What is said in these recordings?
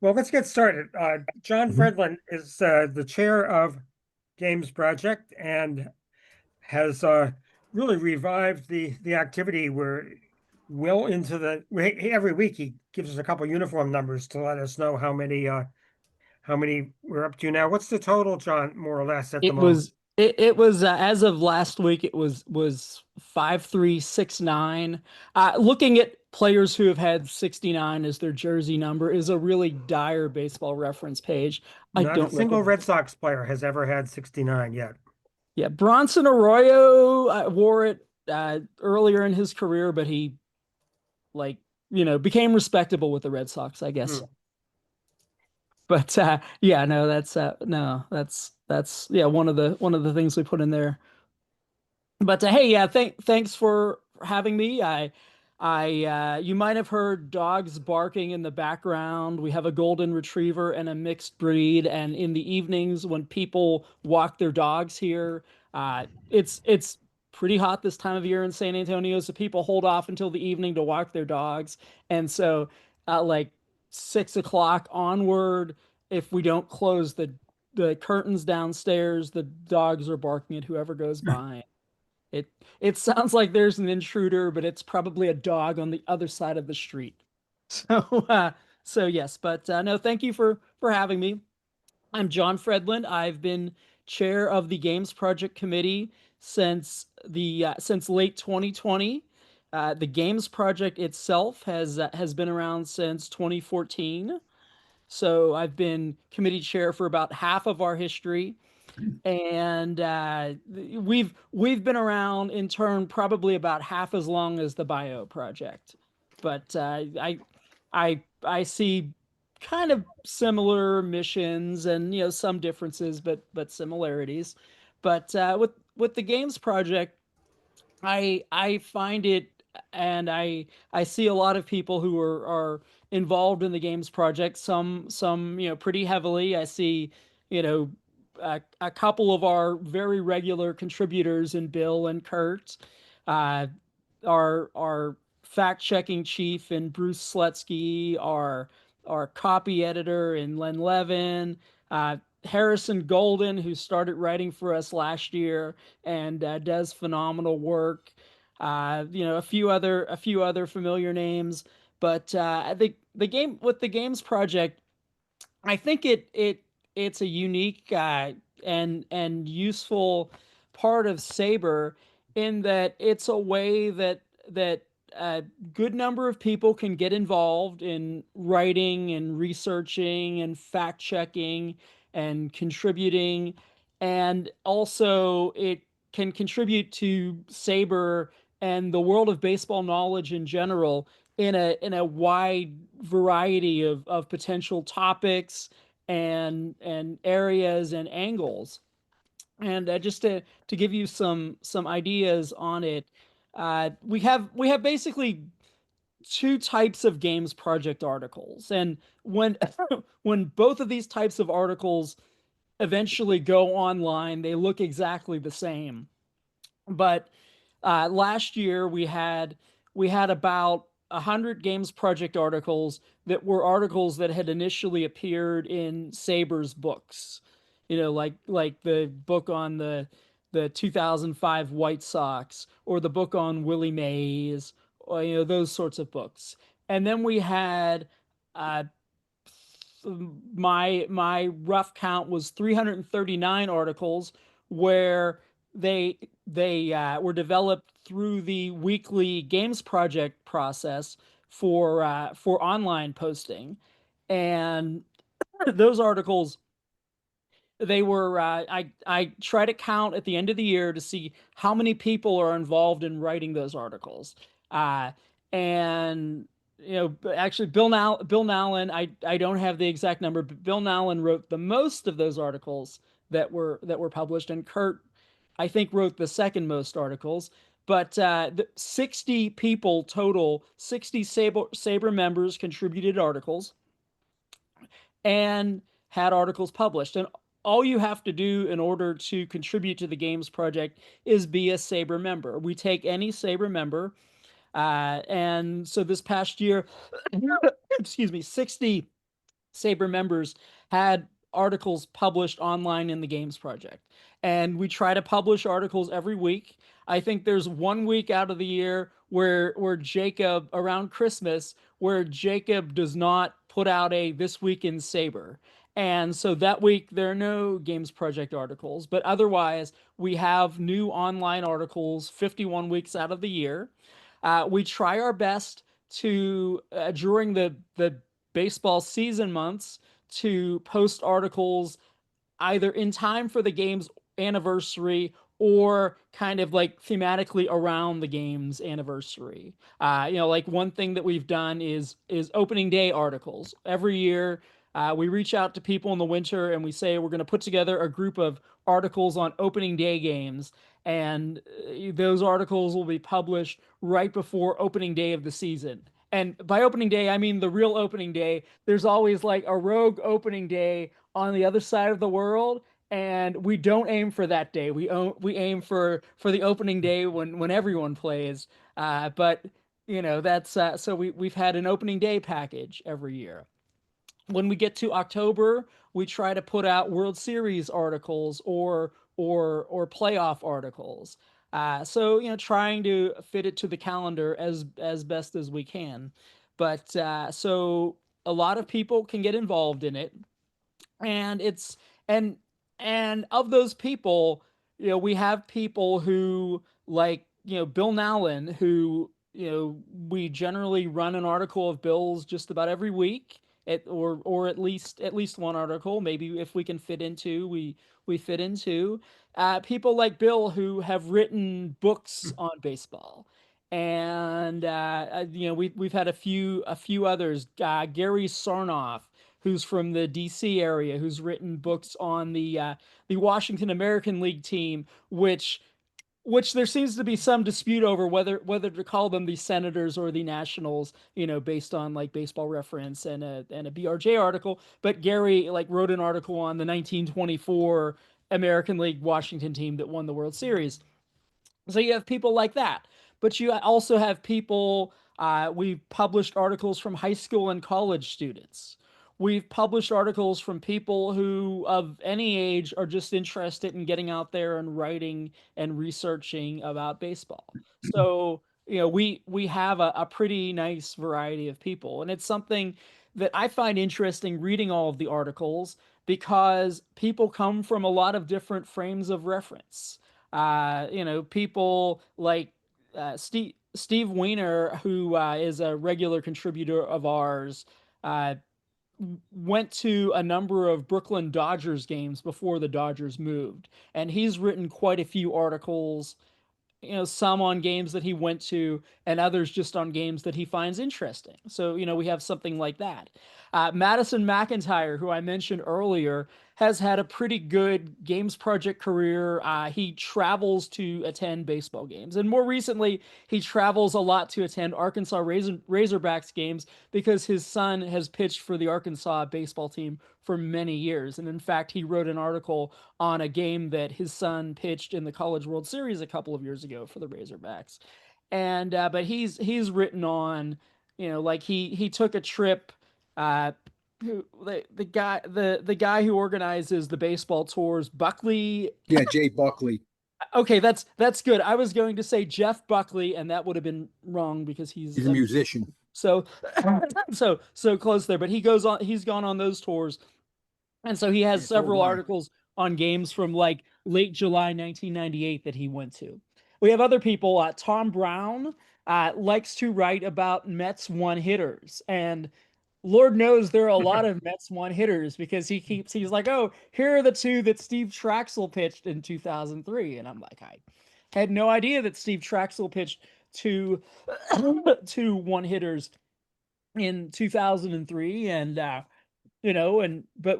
Well, let's get started. John Mhm. Fredland is the chair of Games Project and has really revived the activity. We're well into every week he gives us a couple uniform numbers to let us know how many we're up to now. What's the total, John, more or less at the It moment? was it was as of last week it was 5369. Looking at players who have had 69 as their jersey number is a really dire baseball reference page. I Not a don't single recommend Red it. Sox player has ever had 69 yet. Yeah, Bronson Arroyo wore it earlier in his career, but he like became respectable with the Red Sox, I guess. Hmm. But yeah, no, that's yeah, one of the things we put in there. But hey, yeah, thanks for having me. You might have heard dogs barking in the background. We have a golden retriever and a mixed breed, and in the evenings when people walk their dogs here, it's pretty hot this time of year in San Antonio, so people hold off until the evening to walk their dogs, and so like 6 o'clock onward, if we don't close the curtains downstairs, the dogs are barking at whoever goes by. It it sounds like there's an intruder, but it's probably a dog on the other side of the street. So so yes, but no, thank you for having me. I'm John Fredland. I've been chair of the Games Project Committee since late 2020. The Games Project itself has been around since 2014. So I've been committee chair for about half of our history, and we've been around in turn probably about half as long as the Bio Project, but I see kind of similar missions and some differences, but similarities. But with the Games Project, I find it, and I see a lot of people who are involved in the Games Project. Some pretty heavily. I see you know a couple of our very regular contributors in Bill and Kurt, uh, our fact checking chief in Bruce Slutsky, our copy editor in Len Levin, Harrison Golden, who started writing for us last year and does phenomenal work. A few other familiar names, but I think the Games Project, I think it's a unique and useful part of SABR in that it's a way that a good number of people can get involved in writing and researching and fact checking and contributing, and also it can contribute to SABR and the world of baseball knowledge in general in a wide variety of potential topics and areas and angles. And just to give you some ideas on it, we have basically two types of Games Project articles, and when when both of these types of articles eventually go online, they look exactly the same. But last year we had about 100 Games Project articles that were articles that had initially appeared in SABR's books. Like the book on the 2005 White Sox, or the book on Willie Mays, or those sorts of books. And then we had uh, my rough count was 339 articles where they were developed through the weekly Games Project process for online posting, and those articles, they were I try to count at the end of the year to see how many people are involved in writing those articles. And actually, Bill Nowlin, I don't have the exact number, but Bill Nowlin wrote the most of those articles that were published, and Kurt, I think, wrote the second most articles. But 60 people total, 60 SABR members contributed articles and had articles published. And all you have to do in order to contribute to the Games Project is be a SABR member. We take any SABR member. And so this past year, excuse me, SABR members had articles published online in the Games Project. And we try to publish articles every week. I think there's 1 week out of the year where Jacob, around Christmas, where Jacob does not put out a This Week in SABR. And so that week there are no Games Project articles, but otherwise we have new online articles 51 weeks out of the year. We try our best to during the baseball season months to post articles either in time for the game's anniversary or kind of like thematically around the game's anniversary. Like one thing that we've done is opening day articles. Every year, we reach out to people in the winter and we say we're going to put together a group of articles on opening day games, and those articles will be published right before opening day of the season. And by opening day, I mean the real opening day. There's always like a rogue opening day on the other side of the world, and we don't aim for that day. We aim for the opening day when everyone plays. But that's so we've had an opening day package every year. When we get to October, we try to put out World Series articles or playoff articles. So trying to fit it to the calendar as best as we can. But so a lot of people can get involved in it, and it's and and of those people, we have people who like Bill Nowlin, who we generally run an article of Bill's just about every week, or at least one article, maybe if we can fit into we fit into people like Bill who have written books on baseball. And we've had a few others. Gary Sarnoff, who's from the DC area, who's written books on the Washington American League team, which there seems to be some dispute over whether to call them the Senators or the Nationals, based on like Baseball Reference and a BRJ article. But Gary like wrote an article on the 1924 American League Washington team that won the World Series. So you have people like that, but you also have people. We've published articles from high school and college students. We've published articles from people who, of any age, are just interested in getting out there and writing and researching about baseball. So we have a pretty nice variety of people, and it's something that I find interesting reading all of the articles because people come from a lot of different frames of reference. People like Steve Weiner, who is a regular contributor of ours, uh, went to a number of Brooklyn Dodgers games before the Dodgers moved, and he's written quite a few articles, some on games that he went to and others just on games that he finds interesting. So, we have something like that. Madison McIntyre, who I mentioned earlier, has had a pretty good Games Project career. He travels to attend baseball games. And more recently, he travels a lot to attend Arkansas Razorbacks games because his son has pitched for the Arkansas baseball team for many years. And in fact, he wrote an article on a game that his son pitched in the College World Series a couple of years ago for the Razorbacks. And but he's written on, like he took a trip. The guy who organizes the baseball tours, Buckley. Yeah, Jay Buckley. Okay, that's good. I was going to say Jeff Buckley, and that would have been wrong because He's a musician. so so close there. But he's gone on those tours, and so he has Yeah, so several have I. articles on games from like late July 1998 that he went to. We have other people. Tom Brown likes to write about Mets one hitters, and Lord knows there are a lot of Mets one hitters because he's like, oh, here are the two that Steve Traxel pitched in 2003. And I'm like, I had no idea that Steve Traxel pitched two two one hitters in 2003. And but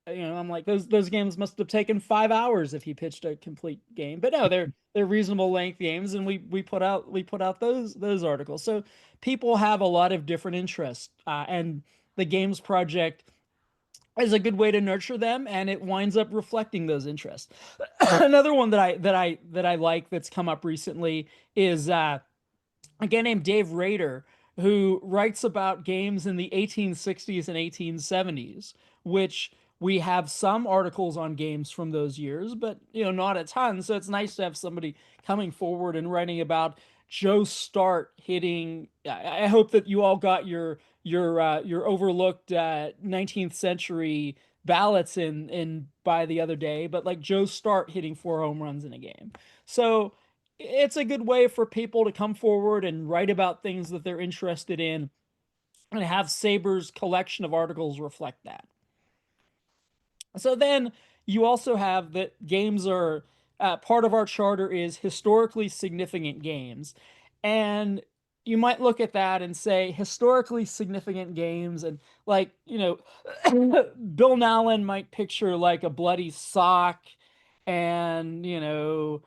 I'm like, those games must have taken 5 hours if he pitched a complete game. But no, they're reasonable length games, and we put out those articles. So people have a lot of different interests, and the Games Project is a good way to nurture them, and it winds up reflecting those interests. Another one that I like that's come up recently is a guy named Dave Rader, who writes about games in the 1860s and 1870s, which we have some articles on games from those years, but not a ton. So it's nice to have somebody coming forward and writing about Joe Start hitting. I hope that you all got your overlooked 19th century ballots in by the other day, but like Joe Start hitting 4 home runs in a game. So it's a good way for people to come forward and write about things that they're interested in and have SABR's collection of articles reflect that. So then you also have that games are part of our charter is historically significant games. And you might look at that and say historically significant games, and like, Bill Nowlin might picture like a bloody sock, and you know,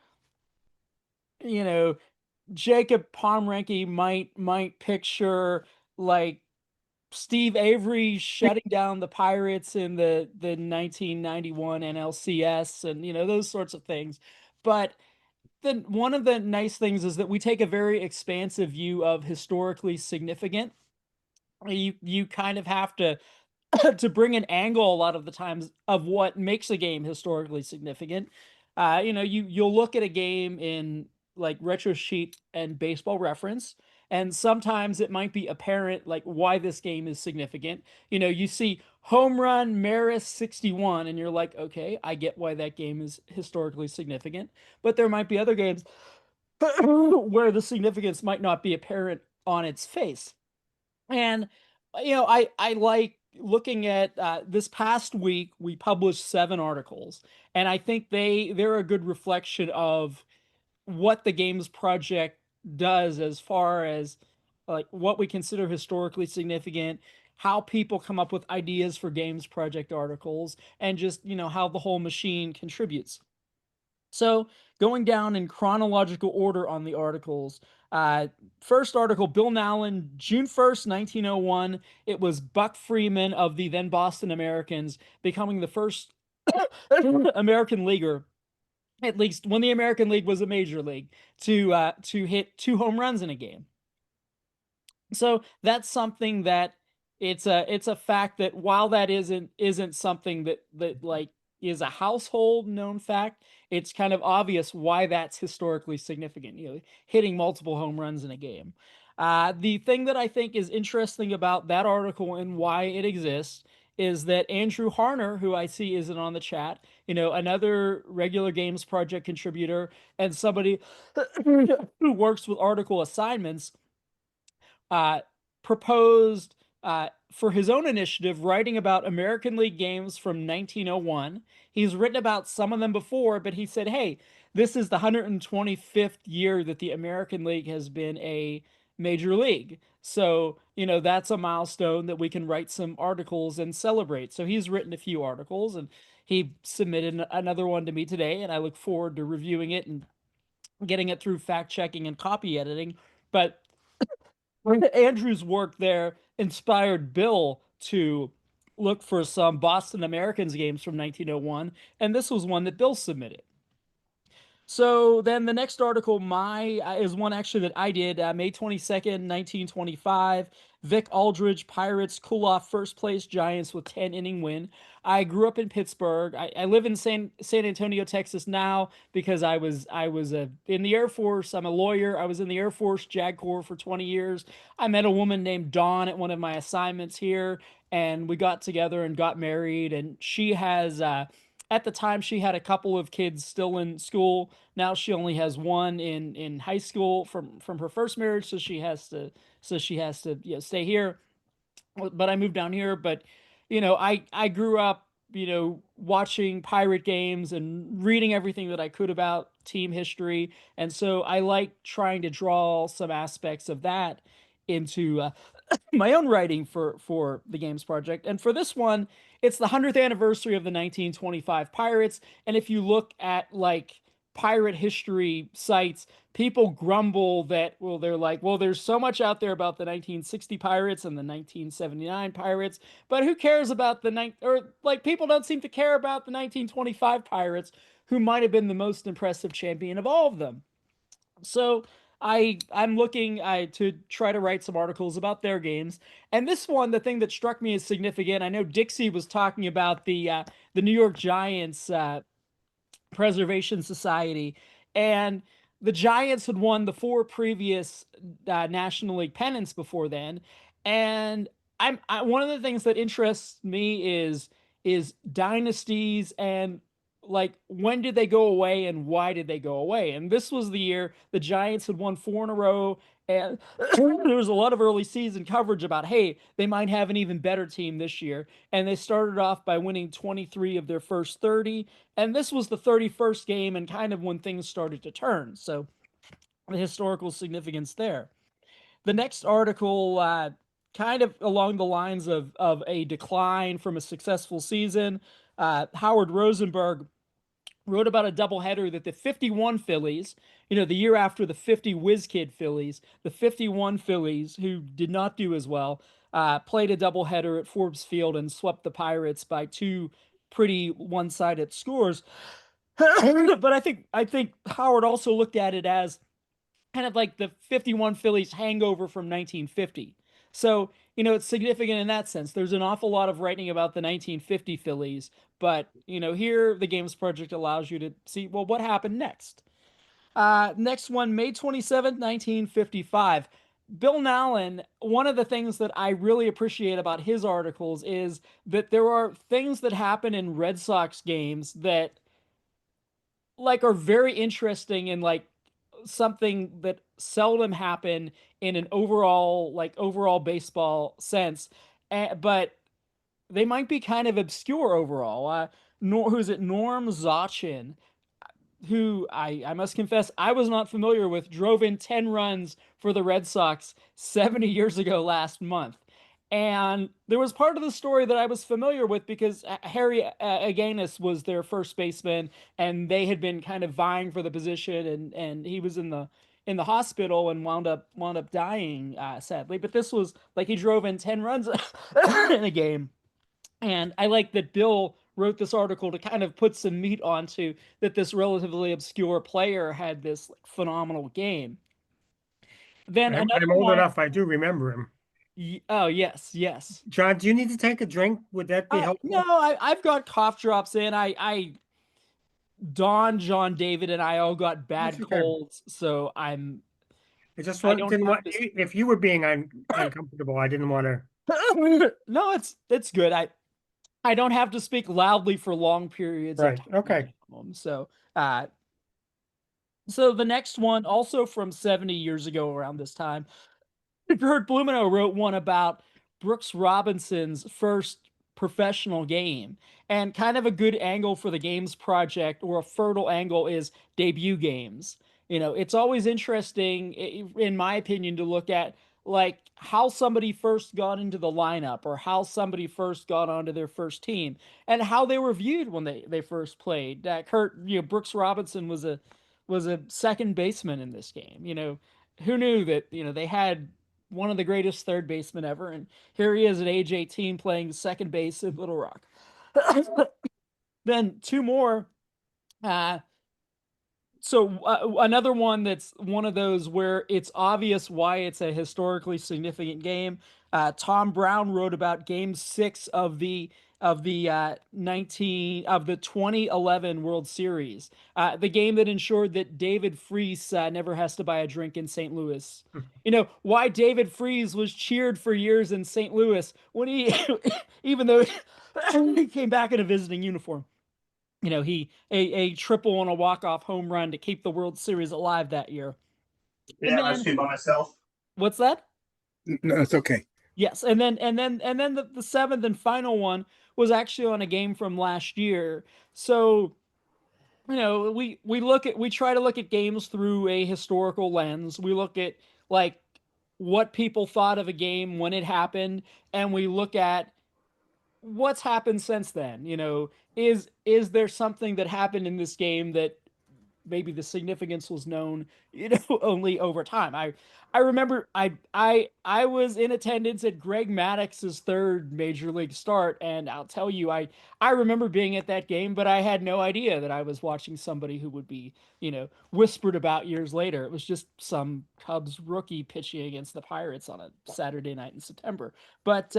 Jacob Pomrenke might picture like Steve Avery shutting down the Pirates in the 1991 NLCS, and those sorts of things. But then one of the nice things is that we take a very expansive view of historically significant. You kind of have to to bring an angle a lot of the times of what makes a game historically significant. You'll look at a game in like Retro Sheet and Baseball Reference, and sometimes it might be apparent like why this game is significant. You see home run Maris 61, and you're like, okay, I get why that game is historically significant. But there might be other games where the significance might not be apparent on its face. And I like looking at this past week we published 7 articles, and I think they're a good reflection of what the games project does as far as like what we consider historically significant, how people come up with ideas for games project articles, and just how the whole machine contributes. So, going down in chronological order on the articles, first article, Bill Nowlin, June 1st, 1901. It was Buck Freeman of the then Boston Americans becoming the first American leaguer, at least when the American League was a major league, to hit 2 home runs in a game. So that's something that it's a fact that while that isn't something that like is a household known fact, it's kind of obvious why that's historically significant, hitting multiple home runs in a game. The thing that I think is interesting about that article and why it exists is that Andrew Harner, who I see isn't on the chat, another regular Games Project contributor and somebody who works with article assignments, uh, proposed for his own initiative writing about American League games from 1901. He's written about some of them before, but he said, hey, this is the 125th year that the American League has been a major league. So, that's a milestone that we can write some articles and celebrate. So he's written a few articles, and he submitted another one to me today, and I look forward to reviewing it and getting it through fact checking and copy editing. But Andrew's work there inspired Bill to look for some Boston Americans games from 1901, and this was one that Bill submitted. So then the next article, is one actually that I did, May 22nd, 1925. Vic Aldridge, Pirates cool off first place Giants with 10-inning win. I grew up in Pittsburgh. I live in San Antonio, Texas now because I was in the Air Force. I'm a lawyer. I was in the Air Force JAG Corps for 20 years. I met a woman named Dawn at one of my assignments here, and we got together and got married. And she has at the time she had a couple of kids still in school. Now she only has one in high school from her first marriage, so she has to stay here. But I moved down here. But I grew up watching pirate games and reading everything that I could about team history, and so I like trying to draw some aspects of that into my own writing for the Games Project. And for this one, it's the 100th anniversary of the 1925 Pirates. And if you look at like pirate history sites, people grumble that, well, they're like, well, there's so much out there about the 1960 Pirates and the 1979 Pirates, but who cares about people don't seem to care about the 1925 Pirates, who might have been the most impressive champion of all of them. So I'm looking to try to write some articles about their games. And this one, the thing that struck me as significant, I know Dixie was talking about the New York Giants Preservation Society, and the Giants had won the four previous National League pennants before then. And one of the things that interests me is dynasties and like when did they go away and why did they go away? And this was the year the Giants had won four in a row, and there was a lot of early season coverage about, hey, they might have an even better team this year. And they started off by winning 23 of their first 30, and this was the 31st game and kind of when things started to turn. So the historical significance there. The next article, kind of along the lines of a decline from a successful season. Howard Rosenberg wrote about a doubleheader that the 51 Phillies, the year after the 50 Whiz Kid Phillies, the 51 Phillies, who did not do as well, played a doubleheader at Forbes Field and swept the Pirates by two pretty one-sided scores. But I think Howard also looked at it as kind of like the 51 Phillies hangover from 1950. So, it's significant in that sense. There's an awful lot of writing about the 1950 Phillies, but, here the Games Project allows you to see, well, what happened next? Next one, May 27th, 1955. Bill Nallon, one of the things that I really appreciate about his articles is that there are things that happen in Red Sox games that like are very interesting and like something that seldom happen in an overall baseball sense, but they might be kind of obscure overall. Who's it? Norm Zachin, who I must confess I was not familiar with, drove in 10 runs for the Red Sox 70 years ago last month. And there was part of the story that I was familiar with because Harry Aganis was their first baseman, and they had been kind of vying for the position, and he was in the hospital and wound up dying sadly. But this was like he drove in 10 runs in a game, and I like that Bill wrote this article to kind of put some meat onto that this relatively obscure player had this like, phenomenal game. Then another I'm old one, enough, I do remember him. oh yes, yes. John, do you need to take a drink? Would that be No, helpful? I've got cough drops in. Don, John, David, and I all got That's bad okay. colds, so I just I don't didn't have want, this. if you were being uncomfortable, I didn't want to. No, it's good. I don't have to speak loudly for long periods of Right. time at Okay. home. So the next one, also from 70 years ago around this time, Kurt Blumenau wrote one about Brooks Robinson's first professional game. And kind of a good angle for the Games Project, or a fertile angle, is debut games. It's always interesting, in my opinion, to look at like how somebody first got into the lineup or how somebody first got onto their first team and how they were viewed when they first played. Brooks Robinson was a second baseman in this game. Who knew that, they had one of the greatest third basemen ever, and here he is at age 18 playing second base in Little Rock. Then two more. Uh, another one that's one of those where it's obvious why it's a historically significant game. Tom Brown wrote about Game 6 of the 2011 World Series, the game that ensured that David Freese never has to buy a drink in St. Louis. Why David Freese was cheered for years in St. Louis when he, even though he came back in a visiting uniform. He a triple and a walk-off home run to keep the World Series alive that year. And Yeah, I then speak by myself. what's that? No, it's okay. Yes, and then the seventh and final one was actually on a game from last year. So, we try to look at games through a historical lens. We look at like what people thought of a game when it happened, and we look at what's happened since then. Is there something that happened in this game that maybe the significance was known, only over time. I remember I was in attendance at Greg Maddox's third major league start, and I'll tell you, I remember being at that game, but I had no idea that I was watching somebody who would be, whispered about years later. It was just some Cubs rookie pitching against the Pirates on a Saturday night in September. But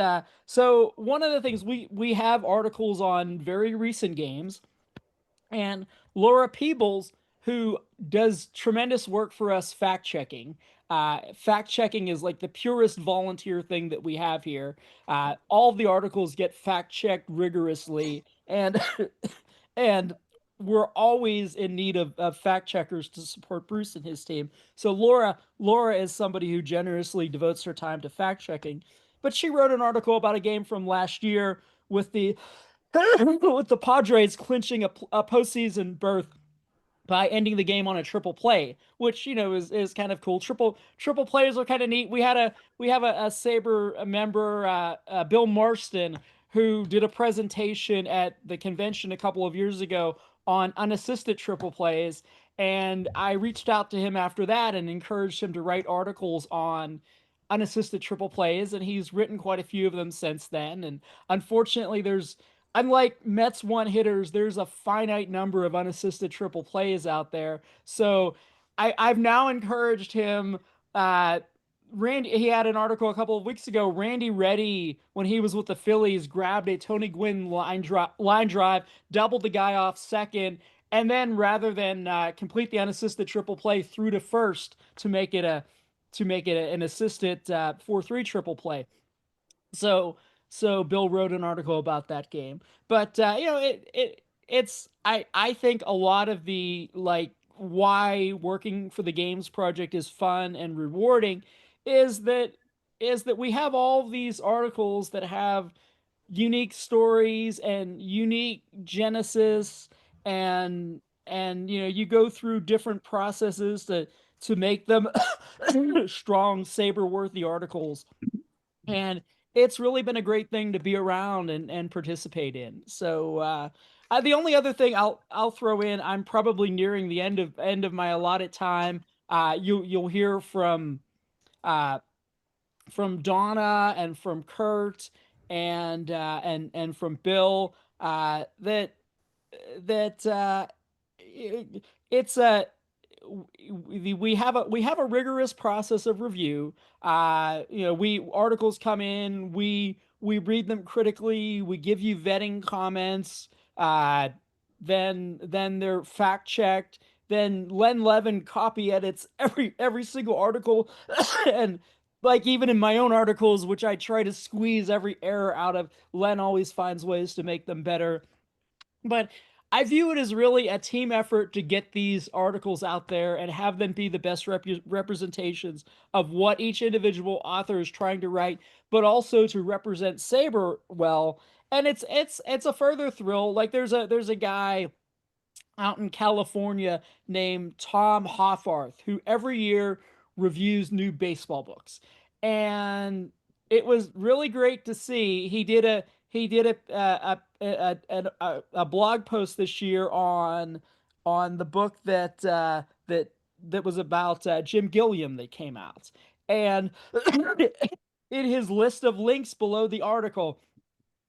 so one of the things, we have articles on very recent games, and Laura Peebles, who does tremendous work for us fact checking. Fact checking is like the purest volunteer thing that we have here. All of the articles get fact checked rigorously, and and we're always in need of fact checkers to support Bruce and his team. So Laura is somebody who generously devotes her time to fact checking. But she wrote an article about a game from last year with the with the Padres clinching a postseason berth by ending the game on a triple play, which is kind of cool. Triple plays are kind of neat. We have a SABR member, Bill Marston, who did a presentation at the convention a couple of years ago on unassisted triple plays, and I reached out to him after that and encouraged him to write articles on unassisted triple plays, and he's written quite a few of them since then. And unfortunately, unlike Mets one hitters, there's a finite number of unassisted triple plays out there. So I've now encouraged him. Randy, he had an article a couple of weeks ago. Randy Reddy, when he was with the Phillies, grabbed a Tony Gwynn line drive, doubled the guy off second, and then rather than complete the unassisted triple play, threw to first to make it an assisted 4-3 triple play. So Bill wrote an article about that game. But it's I think a lot of the, like, why working for the Games Project is fun and rewarding is that we have all these articles that have unique stories and unique genesis, and you go through different processes to make them strong SABR worthy articles. And it's really been a great thing to be around and participate in. So the only other thing I'll throw in, I'm probably nearing the end of my allotted time. You'll hear from Donna and from Kurt and from Bill that it's a we have a rigorous process of review. We articles come in, we read them critically, we give you vetting comments, then they're fact checked, then Len Levin copy edits every single article, and like even in my own articles, which I try to squeeze every error out of, Len always finds ways to make them better. But I view it as really a team effort to get these articles out there and have them be the best representations of what each individual author is trying to write, but also to represent SABR well. And it's a further thrill. Like there's a guy out in California named Tom Hoffarth, who every year reviews new baseball books. And it was really great to see. He did a blog post this year on the book that was about Jim Gilliam that came out. And in his list of links below the article,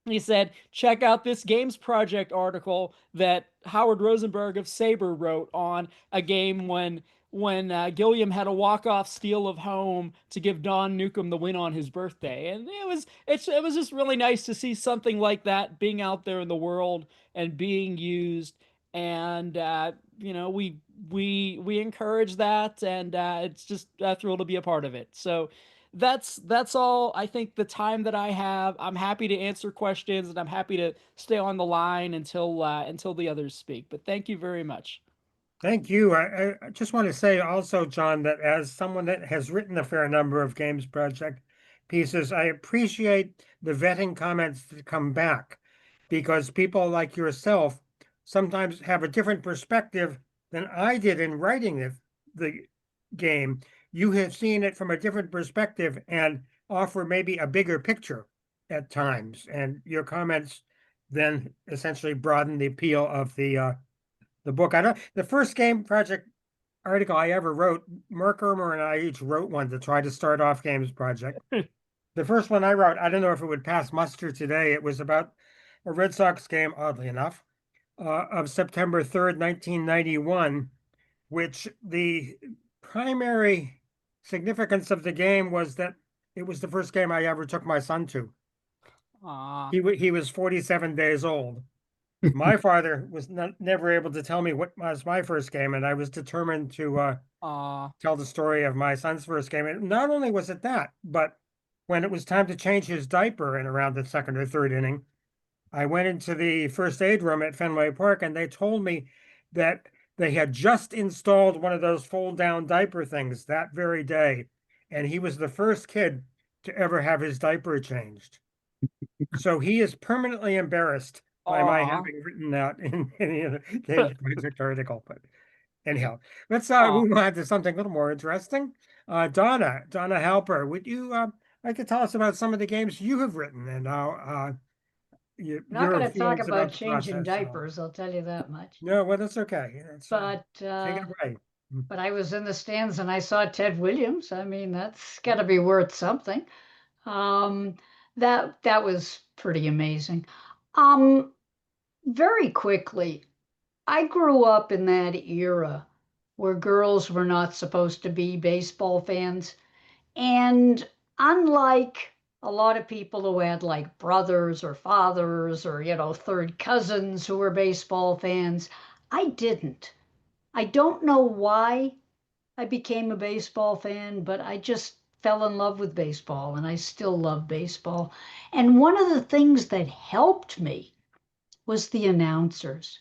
he said, check out this Games Project article that Howard Rosenberg of SABR wrote on a game when Gilliam had a walk-off steal of home to give Don Newcomb the win on his birthday. And it was just really nice to see something like that being out there in the world and being used. And we encourage that, and it's just a thrill to be a part of it. So that's all I think the time that I have. I'm happy to answer questions, and I'm happy to stay on the line until the others speak. But thank you very much. Thank you. I just want to say also, John, that as someone that has written a fair number of Games Project pieces, I appreciate the vetting comments that come back, because people like yourself sometimes have a different perspective than I did in writing the game. You have seen it from a different perspective and offer maybe a bigger picture at times, and your comments then essentially broaden the appeal of the the book. The first game project article I ever wrote, Mark Irmer and I each wrote one to try to start off Games Project. The first one I wrote, I don't know if it would pass muster today. It was about a Red Sox game, oddly enough, of September 3rd, 1991, which the primary significance of the game was that it was the first game I ever took my son to. He was 47 days old. My father was never able to tell me what was my first game, and I was determined to tell the story of my son's first game. And not only was it that, but when it was time to change his diaper in around the second or third inning, I went into the first aid room at Fenway Park, and they told me that they had just installed one of those fold-down diaper things that very day, and he was the first kid to ever have his diaper changed. So he is permanently embarrassed by my having written that in a Games Project article. But anyhow, let's move on to something a little more interesting. Donna Halper, would you like to tell us about some of the games you have written and how I'm not going to talk about the changing process, diapers, I'll tell you that much. No, well, that's okay. But take it away. but I was in the stands and I saw Ted Williams. I mean, that's got to be worth something. That was pretty amazing. Very quickly, I grew up in that era where girls were not supposed to be baseball fans. And unlike a lot of people who had like brothers or fathers or, third cousins who were baseball fans, I didn't. I don't know why I became a baseball fan, but I just fell in love with baseball and I still love baseball. And one of the things that helped me was the announcers.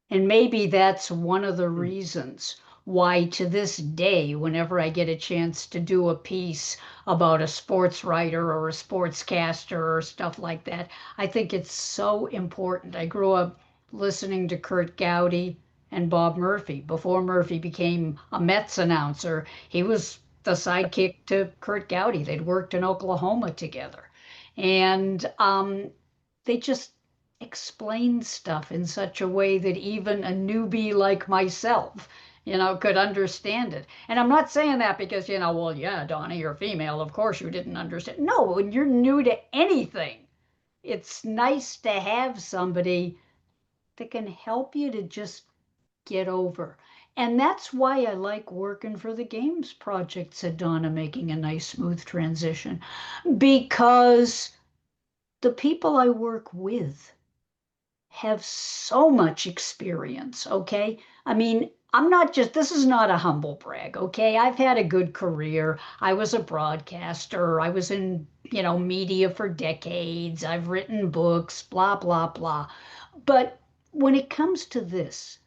And maybe that's one of the reasons why to this day, whenever I get a chance to do a piece about a sports writer or a sportscaster or stuff like that, I think it's so important. I grew up listening to Curt Gowdy and Bob Murphy. Before Murphy became a Mets announcer, he was the sidekick to Curt Gowdy. They'd worked in Oklahoma together. And they just explain stuff in such a way that even a newbie like myself, could understand it. And I'm not saying that because, well, yeah, Donna, you're female. Of course you didn't understand. No, when you're new to anything, it's nice to have somebody that can help you to just get over. And that's why I like working for the Games Project, said Donna, making a nice, smooth transition. Because the people I work with have so much experience, okay? I mean, this is not a humble brag, okay? I've had a good career. I was a broadcaster. I was in, media for decades. I've written books, blah, blah, blah. But when it comes to this,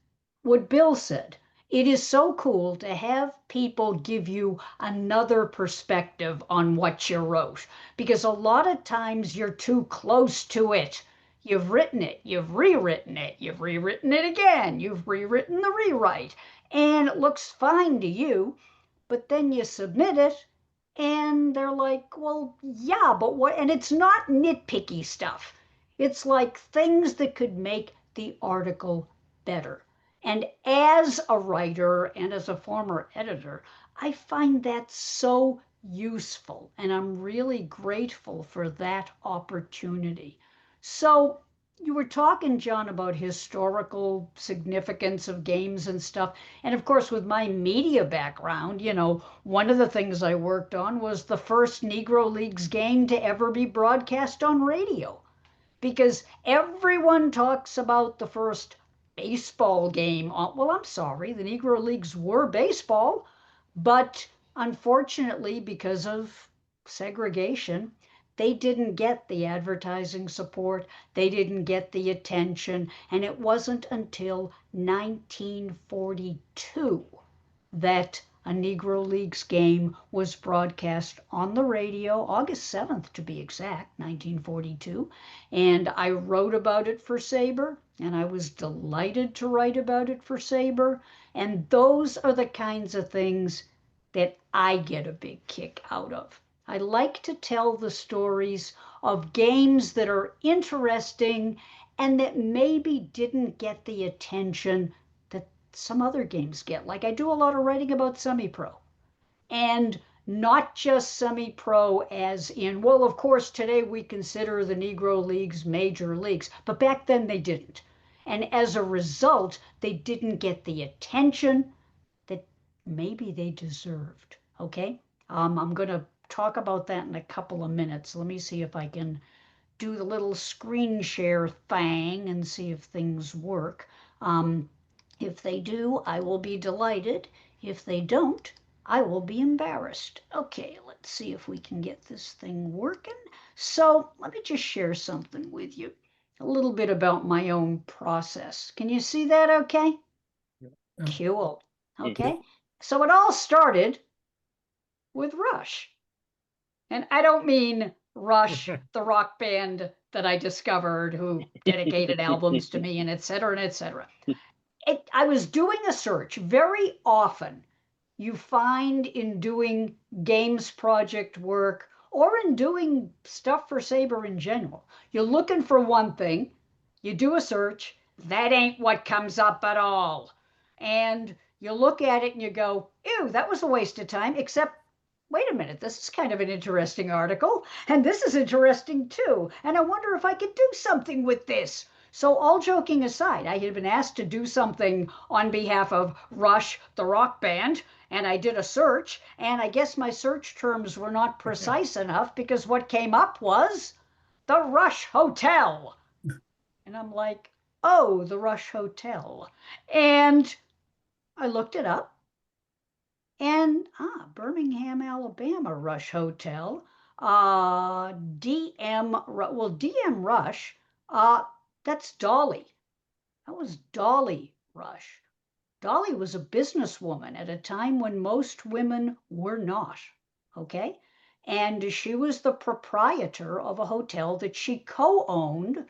what Bill said, it is so cool to have people give you another perspective on what you wrote, because a lot of times you're too close to it. You've written it, you've rewritten it, you've rewritten it again, you've rewritten the rewrite, and it looks fine to you, but then you submit it, and they're like, well, yeah, but what? And it's not nitpicky stuff. It's like things that could make the article better. And as a writer and as a former editor, I find that so useful, and I'm really grateful for that opportunity. So you were talking, John, about historical significance of games and stuff. And of course, with my media background, one of the things I worked on was the first Negro Leagues game to ever be broadcast on radio. Because everyone talks about the first baseball game. Well, I'm sorry, the Negro Leagues were baseball, but unfortunately, because of segregation, they didn't get the advertising support, they didn't get the attention, and it wasn't until 1942 that a Negro Leagues game was broadcast on the radio, August 7th to be exact, 1942. And I wrote about it for SABR, and I was delighted to write about it for SABR. And those are the kinds of things that I get a big kick out of. I like to tell the stories of games that are interesting and that maybe didn't get the attention some other games get. Like I do a lot of writing about semi-pro. And not just semi-pro as in, well, of course, today we consider the Negro Leagues major leagues, but back then they didn't. And as a result, they didn't get the attention that maybe they deserved. Okay? I'm going to talk about that in a couple of minutes. Let me see if I can do the little screen share thing and see if things work. If they do, I will be delighted. If they don't, I will be embarrassed. Okay, let's see if we can get this thing working. So let me just share something with you. A little bit about my own process. Can you see that okay? Cool. Okay. So it all started with Rush. And I don't mean Rush, the rock band that I discovered who dedicated albums to me and et cetera and et cetera. I was doing a search. Very often you find in doing games project work or in doing stuff for SABR in general, you're looking for one thing, you do a search, that ain't what comes up at all. And you look at it and you go, ew, that was a waste of time, except wait a minute, this is kind of an interesting article, and this is interesting too, and I wonder if I could do something with this. So all joking aside, I had been asked to do something on behalf of Rush, the rock band, and I did a search, and I guess my search terms were not precise enough because what came up was the Rush Hotel. And I'm like, oh, the Rush Hotel. And I looked it up. And Birmingham, Alabama Rush Hotel, DM Rush, that's Dolly. That was Dolly Rush. Dolly was a businesswoman at a time when most women were not, okay? And she was the proprietor of a hotel that she co-owned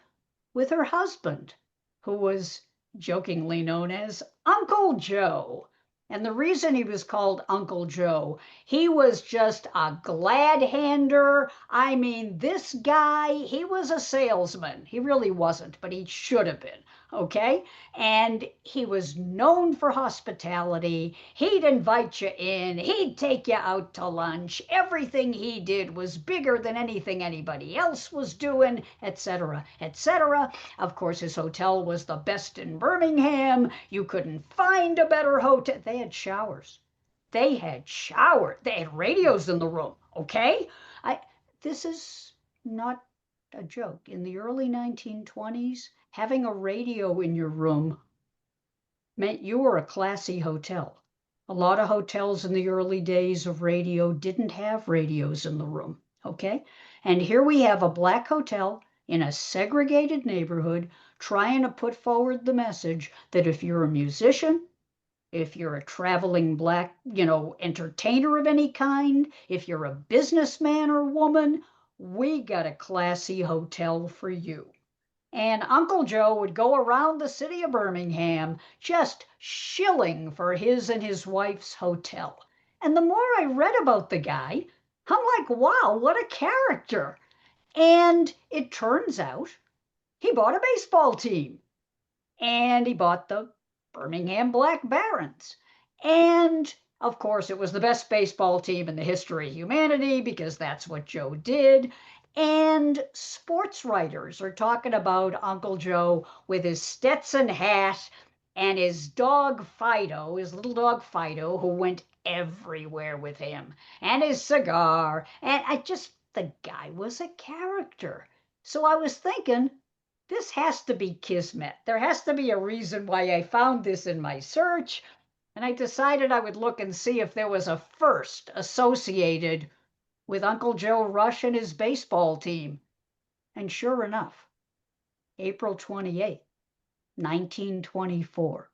with her husband, who was jokingly known as Uncle Joe. And the reason he was called Uncle Joe, he was just a glad hander. I mean, this guy, he was a salesman. He really wasn't, but he should have been, okay? And he was known for hospitality. He'd invite you in. He'd take you out to lunch. Everything he did was bigger than anything anybody else was doing, etc., etc. Of course, his hotel was the best in Birmingham. You couldn't find a better hotel. They had showers. They had showers. They had radios in the room, okay? This is not a joke. In the early 1920s, having a radio in your room meant you were a classy hotel. A lot of hotels in the early days of radio didn't have radios in the room, okay? And here we have a black hotel in a segregated neighborhood trying to put forward the message that if you're a musician, if you're a traveling black, entertainer of any kind, if you're a businessman or woman, we got a classy hotel for you. And Uncle Joe would go around the city of Birmingham just shilling for his and his wife's hotel. And the more I read about the guy, I'm like, wow, what a character. And it turns out he bought a baseball team. And he bought the Birmingham Black Barons. And of course, it was the best baseball team in the history of humanity because that's what Joe did. And sports writers are talking about Uncle Joe with his Stetson hat and his dog Fido, his little dog Fido, who went everywhere with him, and his cigar. And the guy was a character. So I was thinking, this has to be kismet. There has to be a reason why I found this in my search. And I decided I would look and see if there was a first associated with Uncle Joe Rush and his baseball team. And sure enough, April 28, 1924,